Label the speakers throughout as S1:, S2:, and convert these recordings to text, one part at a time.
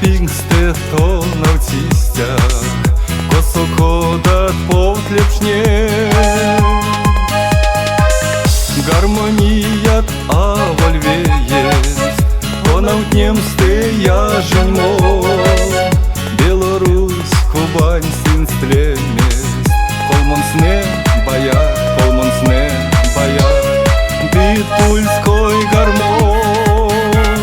S1: пінксте то навцістях, косо ходат повтлепшне. Гармоният авольве есть, понавтнемсте яженьмо. Беларусь, Кубань, синстлемест, колмонсне баяр, колмонсне баяр, битульской гармон.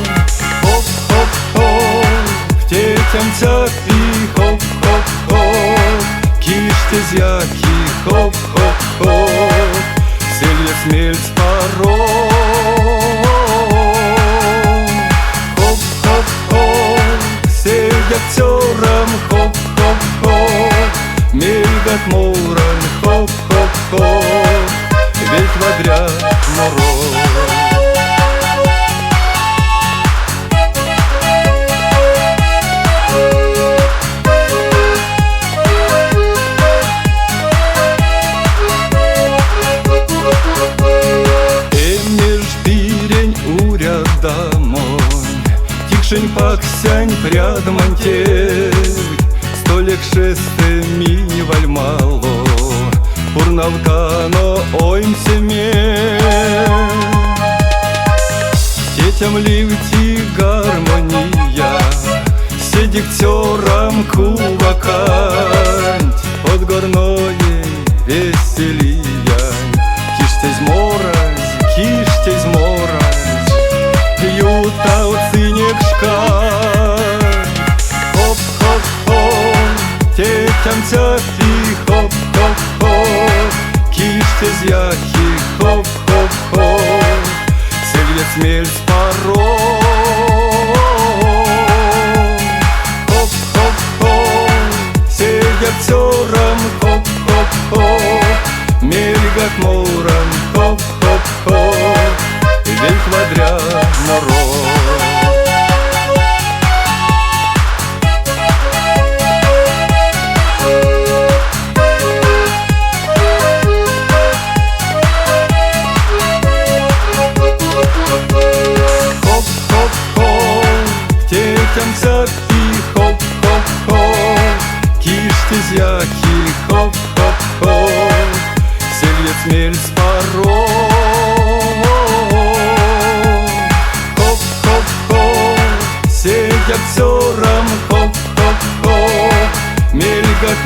S1: Хоп-хоп-хоп, в тетямцях и хоп-хоп-хоп, кишьте зяки, хоп-хоп-хоп, селье смельц порог. Хоп-хоп-хоп, сельдят цёрам, хоп-хоп-хоп, мельгат муран, хоп-хоп-хоп, ведь водрят мороз. Тикшень паксянь прядмантеть, столик шестеми вальмало, пурнавкано оймсеме. Тетям ливти гармония, седик цёрам куваканть, под горное веселия. Киштесь морозь, киштесь морозь, юта у цинек шкаль. Хоп-хоп-хоп, тетям и хоп-хоп-хоп, кишьте зяхи, хоп-хоп-хоп, селье смельц порог. Хоп-хоп-хоп, селье цёрам, хоп-хоп-хоп, мельгат мурам, хоп-хоп-хоп, ведь водрят мороз. Хоп-хоп-хоп, тетямцах и хоп-хоп-хоп, кишьте зяки, хоп-хоп-хоп, селье смельц порог. Хоп-хоп-хоп, сельдят цёрам, хоп-хоп-хоп, мельгат